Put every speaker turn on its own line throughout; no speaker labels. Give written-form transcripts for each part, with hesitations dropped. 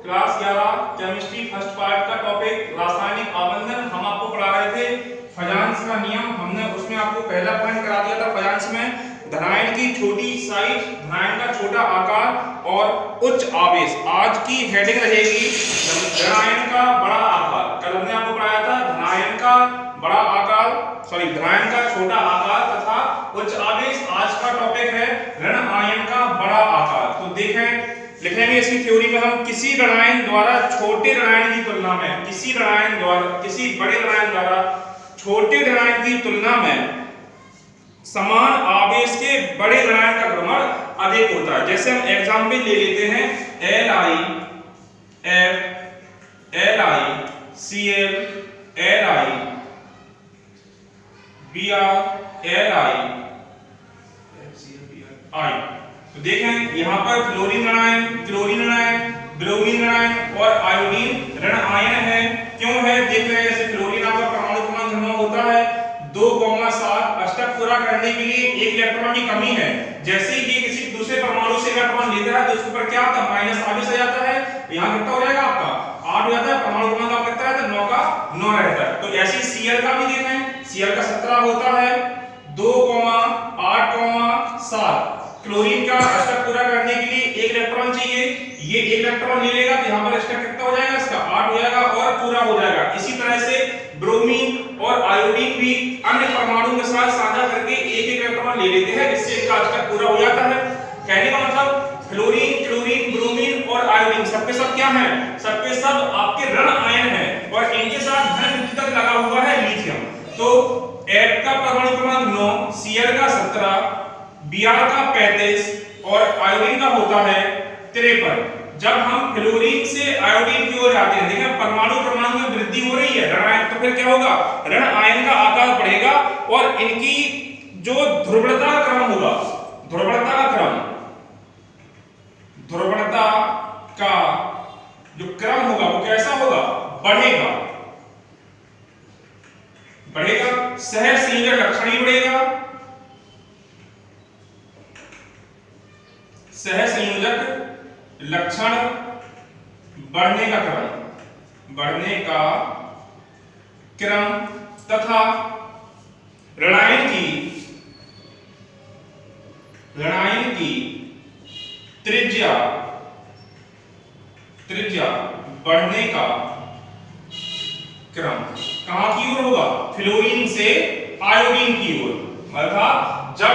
Class 11 chemistry first part का topic रासायनिक आबंधन। हम आपको पढ़ा रहे थे फजांस का नियम। हमने उसमें आपको पहला पॉइंट करा दिया था फजांस में धनायन की छोटी साइज, धनायन का छोटा आकार और उच्च आवेश। आज की हेडिंग रहेगी धनायन का बड़ा आकार। कल हमने आपको पढ़ाया था धनायन का बड़ा आकार, धनायन का छोटा आकार तथा उच्च आवेश। आज का टॉपिक है ऋण आयन का बड़ा आकार। तो देखें, लिखेंगे इसकी थ्योरी में हम किसी ऋणायन द्वारा छोटे ऋणायन की तुलना में, किसी बड़े ऋणायन द्वारा छोटे ऋणायन की तुलना में समान आवेश के बड़े ऋणायन का घनत्व अधिक होता है। जैसे हम एग्जांपल ले लेते हैं LiF, LiCl, LiBr, LiI। तो देखें यहाँ पर फ्लोरीन ऋणायन, क्लोरीन ऋणायन, ब्रोमीन ऋणायन और आयोडीन ऋण आयन है। क्यों है देख रहे हैं। जैसे फ्लोरीन आपका परमाणु क्रमांक घनत्व होता है 2,7। अष्टक पूरा करने के लिए एक इलेक्ट्रॉन की कमी है। जैसे ही ये किसी दूसरे परमाणु से इलेक्ट्रॉन लेता है तो उसके ऊपर क्या आता है, माइनस आवेश आ जाता है। यहाँ कितना हो जाएगा आपका 8 हो जाता है। परमाणु क्रमांक आपका कितना रहता है, 9 का 9 रहता है। तो ऐसे Cl का भी देखें, Cl का 17 होता है 2,8,7। क्लोरीन का अष्टक पूरा करने के लिए एक इलेक्ट्रॉन चाहिए। ये एक इलेक्ट्रॉन ले लेगा तो यहाँ पर अष्टक कितना हो जाएगा, इसका 8 हो जाएगा और पूरा हो जाएगा। इसी तरह से ब्रोमीन और आयोडीन भी अन्य परमाणु के साथ साझा करके एक एक इलेक्ट्रॉन ले लेते हैं, जिससे इनका अष्टक पूरा हो जाता है। कहने का मतलब फ्लोरीन, क्लोरीन, ब्रोमीन और आयोडीन सबके सब क्या हैं, सबके सब आपके ऋण आयन हैं और इनके साथ धन विद्युत लगा हुआ है लिथियम। तो F का परमाणु क्रमांक 9, Cl का 17, Br का 35 और आयोडीन का होता है 53। जब हम फ्लोरीन से आयोडीन की ओर जाते हैं, देखिए परमाणु क्रमांक में वृद्धि हो रही है ऋण आयन, तो फिर क्या होगा, ऋण आयन का आकार बढ़ेगा और इनकी जो ध्रुवणता क्रम होगा, ध्रुवणता का जो क्रम होगा वो कैसा होगा, बढ़ेगा। सह संयोजक लक्षण ही बढ़ेगा। सह संयोजक लक्षण बढ़ने का क्रम तथा ऋणायन की त्रिज्या बढ़ने का क्रम कहां की ओर होगा, फ्लोरीन से आयोडीन की ओर। अर्थात जब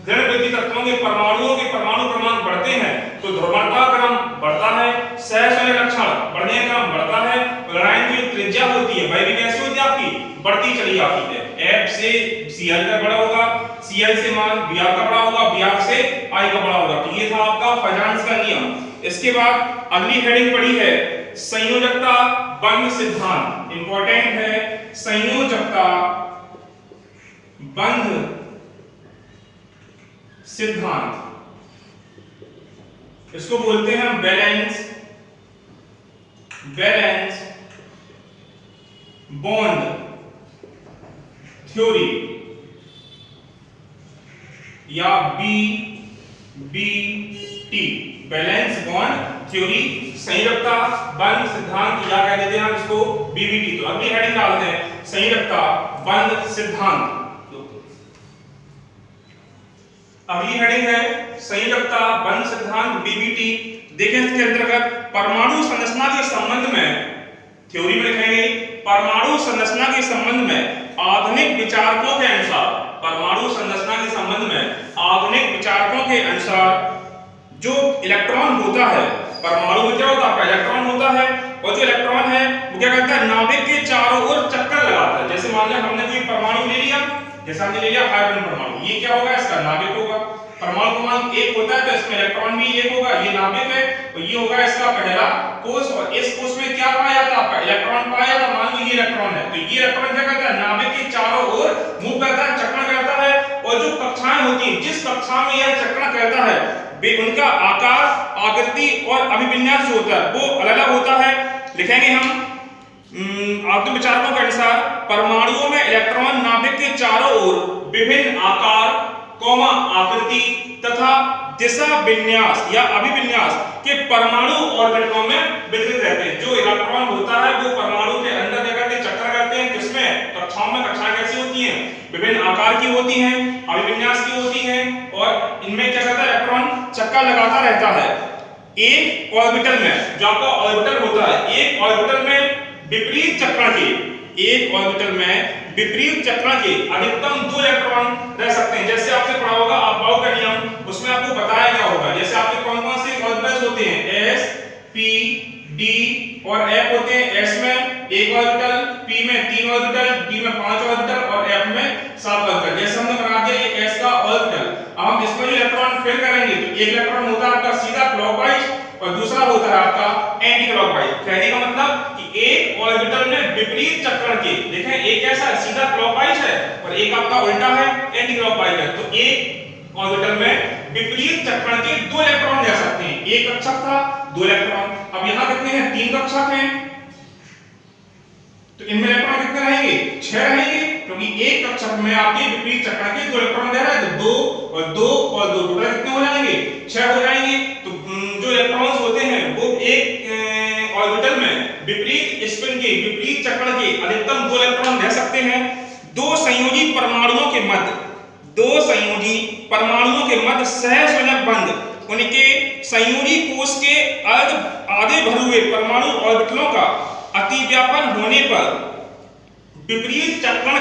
ऋण विद्युत तत्वों के परमाणुओं के परमाणु क्रमांक बढ़ते हैं तो ध्रुवणता क्रम बढ़ता है, सहसंयोजक लक्षण बढ़ने का क्रम बढ़ता है। ऋणायन की त्रिज्या होती है वह भी कैसी होती है, आपकी बढ़ती चली जाती है। F से Cl का बड़ा होगा, Cl से मान Br का बड़ा होगा, Br से I का बड़ा होगा। तो ये था आपका फजांस का नियम। इसके बाद अगली हेडिंग पड़ी है संयोजकता बंध सिद्धांत। इंपॉर्टेंट है संयोजकता बंध सिद्धांत। इसको बोलते हैं हम बैलेंस बॉन्ड थ्योरी या BBT, बैलेंस बॉन्ड थ्योरी, संयोजकता बंध सिद्धांत या कह देते हैं हम इसको BBT। तो अगली हेडिंग डालते हैं संयोजकता बंध सिद्धांत। अगली हेडिंग है संयोजकता बंध सिद्धांत BBT। देखें इसके अंतर्गत परमाणु संरचना के संबंध में थ्योरी में लिखेंगे, परमाणु संरचना के संबंध में आधुनिक विचारकों के अनुसार, परमाणु संरचना के संबंध में आधुनिक विचारकों के अनुसार जो इलेक्ट्रॉन होता है, परमाणु में क्या होता है, इलेक्ट्रॉन होता है और जो इलेक्ट्रॉन है वो क्या करता है, नाभिक के चारों ओर चक्कर लगाता है। जैसे मान लिया हमने कोई परमाणु ले लिया, जैसे हमने ले लिया हाइड्रोजन परमाणु, ये क्या होगा, इसका नाभिक होगा। परमाणु क्रमांक 1 होता है तो इसमें इलेक्ट्रॉन भी 1 होगा, ये नाभिक है और ये होगा इसका पहला कोष। और इस कोष में क्या पाया जाता है, आपका इलेक्ट्रॉन पाया जाता है। मान लो ये इलेक्ट्रॉन है तो ये इलेक्ट्रॉन क्या करता है, नाभिक के चारों ओर मूव करता है, चक्कर करता है। और जो कक्षाएं होती हैं, जिस कक्षा में यह चक्कर करता है उनका आकार, आकृति और अभिविन्यास जो होता है वो अलग-अलग होता है। लिखेंगे हम आधुनिक विचारकों के अनुसार परमाणुओं में इलेक्ट्रॉन नाभिक के चारों ओर विभिन्न आकार, आकृति तथा दिशा विन्यास या अभिविन्यास के परमाणु ऑर्बिटलों में वितरित रहते हैं। जो इलेक्ट्रॉन होता है वो परमाणु के अंदर जाकर के चक्कर करते हैं, किसमें, कक्षाओं में। कक्षाएं कैसी होती हैं, विभिन्न आकार की होती हैं, अभिविन्यास की होती हैं, और इनमें क्या करता है, इलेक्ट्रॉन चक्कर लगाता रहता है। एक ऑर्बिटल में, जो आपका ऑर्बिटल होता है, एक ऑर्बिटल में विपरीत चक्रण के, एक ऑर्बिटल में विपरीत चक्रण के अधिकतम 2 इलेक्ट्रॉन रह सकते हैं। जैसे आपने पढ़ा होगा अबाउ का नियम, उसमें आपको बताया गया होगा। जैसे आपके कौन कौन से ऑर्बिटल्स होते हैं, एस, पी, डी और एफ होते हैं। एस में 1 ऑर्बिटल, पी में 3 ऑर्बिटल, डी में 5 ऑर्बिटल और एफ में 7 ऑर्बिटल। जैसे हमने बना दिया ये एस का ऑर्बिटल। अब हम इसमें जो इलेक्ट्रॉन फिल करेंगे तो एक इलेक्ट्रॉन होता है आपका सीधा क्लॉकवाइज और दूसरा होता है आपका एंटी क्लॉकवाइज। कहने का मतलब कि एक ऑर्बिटल में विपरीत चक्रण के, देखें एक कैसा है, सीधा क्लॉकवाइज है और एक आपका उल्टा है, एंटी क्लॉकवाइज है। तो एक ऑर्बिटल में विपरीत चक्रण के 2 इलेक्ट्रॉन रह सकते हैं। एक कक्षक था, 2 इलेक्ट्रॉन। अब यहां कितने हैं, 3 कक्षक हैं, तो इनमें इलेक्ट्रॉन कितने रहेंगे, 6 रहेंगे, क्योंकि एक कक्षक में आपके विपरीत चक्रण के 2 इलेक्ट्रॉन रह रहे हैं। तो 2 और 2 और 2 टोटल कितने हो जाएंगे, 6 हो जाएंगे। तो जो इलेक्ट्रॉन्स होते हैं वो एक ऑर्बिटल में विपरीत स्पिन के, विपरीत चक्रण के अधिकतम 2 इलेक्ट्रॉन रह सकते हैं। 2 संयोजी परमाणुओं के मध्य, 2 संयोजी परमाणुओं के मध्य सहसंयोजक बंध उनके संयोजी कोश के आधे भरे हुए परमाणु ऑर्बिटलों का अतिव्यापन होने पर विपरीत चक्रण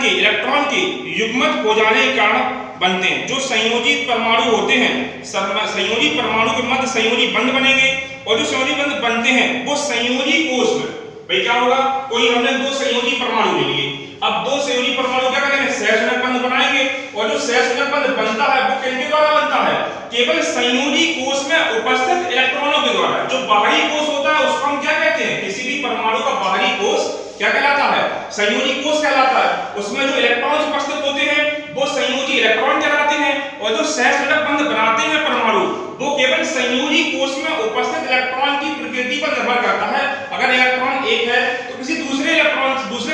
के इलेक्ट्रॉन के युग्मत हो जाने के कारण बनते हैं। जो संयोजी परमाणु होते हैं, संयोजी परमाणु के मध्य संयोजी बंध बनेंगे और जो संयोजी बंध बनते हैं वो संयोजी कोश में, भाई क्या होगा, कोई हमने 2 संयोजी परमाणु ले लिए। अब 2 संयोजी परमाणु क्या करेंगे, सहसंयोजक बंध बनाएंगे और जो सहसंयोजक बंध बनता है वो किनके द्वारा बनता है, केवल संयोजी कोश में उपस्थित इलेक्ट्रॉनों के द्वारा। जो बाहरी कोश होता है उसको हम क्या कहते हैं, किसी भी परमाणु का बाहरी कोश क्या कहलाता है, संयोजी कोश कहलाता है। उसमें जो इलेक्ट्रॉन उपस्थित होते हैं वो संयोजी इलेक्ट्रॉन कहलाते हैं और जो सहसंयोजक बंध बनाते हैं परमाणु वो केवल संयोजी कोश में उपस्थित इलेक्ट्रॉन की प्रकृति पर निर्भर करता है। अगर इलेक्ट्रॉन एक है तो किसी दूसरे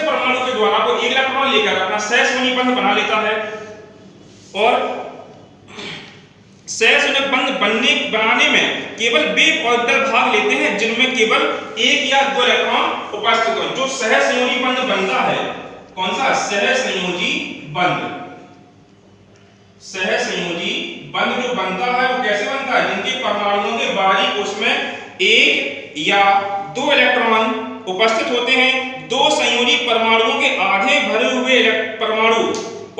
परमाणु के द्वारा वो एक इलेक्ट्रॉन लेकर अपना सहसंयोजी बंध बना लेता है और सहसंयोजक बंध बनाने में केवल वे ऑर्बिटल भाग लेते हैं जिनमें केवल 1 या 2 इलेक्ट्रॉन उपस्थित हो। जो सहसंयोजी बंध बनता है, कौन सा, सहसंयोजी बंध। सहसंयोजी बंध जो बनता है वो कैसे बनता है, जिनके परमाणुओं के बाहरी कोश में 1 या 2 इलेक्ट्रॉन उपस्थित होते हैं। 2 संयोजी परमाणुओं के आधे भरे हुए परमाणु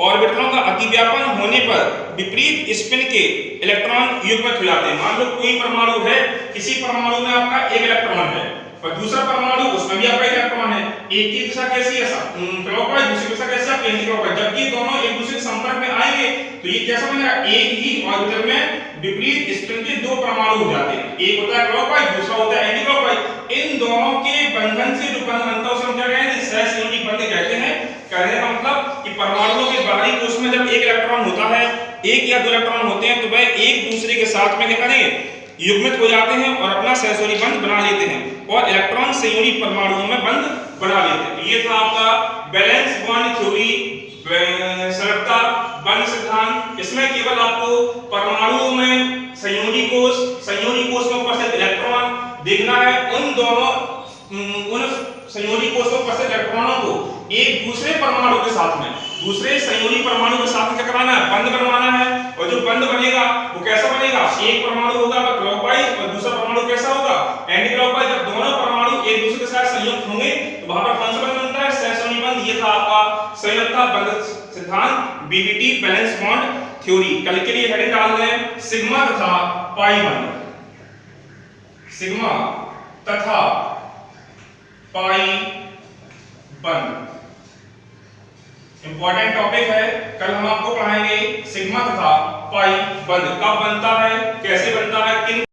ऑर्बिटलों का अतिव्यापन होने पर विपरीत स्पिन के इलेक्ट्रॉन युग्मित हो जाते हैं। मान लो कोई परमाणु है, किसी परमाणु में आपका 1 इलेक्ट्रॉन है और दूसरा परमाणु उसमें भी आपका 1 इलेक्ट्रॉन है। एक की दिशा कैसी है, क्लॉकवाइज, दूसरी दिशा कैसी है, एंटी क्लॉकवाइज। जब ये दोनों एक दूसरे के संपर्क में आएंगे तो ये कैसा बनेगा, एक ही ऑर्बिटल में विपरीत स्पिन के 2 परमाणु हो जाते हैं। एक होता है क्लॉकवाइज, दूसरा होता है एंटी क्लॉकवाइज। इन दोनों के बंधन से जो बंध बनता है उसे हम क्या कहते हैं, सहसंयोजी बंध कहते हैं। कहने का मतलब कि परमाणुओं के बाहरी कोश में जब 1 इलेक्ट्रॉन होता है, 1 या 2 इलेक्ट्रॉन होते हैं तो वह एक दूसरे के साथ में क्या करेंगे, युग्मित हो जाते हैं और अपना सहसंयोजी बंध बना लेते हैं और इलेक्ट्रॉन संयोजी परमाणुओं में बंध बना लेते हैं। ये था आपका बैलेंस बॉन्ड थ्योरी, संयुक्ता बंध सिद्धांत। इसमें केवल आपको परमाणुओं में संयोजी कोश में उपस्थित इलेक्ट्रॉन देखना है। उन संयोजी कोश में उपस्थित इलेक्ट्रॉनों को एक दूसरे परमाणु के साथ में, दूसरे संयोजी परमाणु के साथ में क्या कराना है, बंध बनवाना है। और जो बंध बनेगा वो कैसा बनेगा, एक परमाणु होगा क्लॉकवाइज और दूसरा परमाणु कैसा होगा, एंटी क्लॉकवाइज। जब दोनों परमाणु एक दूसरे के साथ संयुक्त होंगे तो वहां पर कौन सा बंध बनता है, सहसंयोजी बंध। ये था आपका संयुक्ता बंध सिद्धांत, बीबीटी बैलेंस बॉन्ड थ्योरी। कल के लिए हेडिंग डाल दें सिग्मा तथा पाई बंध, सिग्मा तथा पाई बंध इंपॉर्टेंट टॉपिक है। कल हम आपको पढ़ाएंगे सिग्मा तथा पाई बंध कब बनता है, कैसे बनता है, किन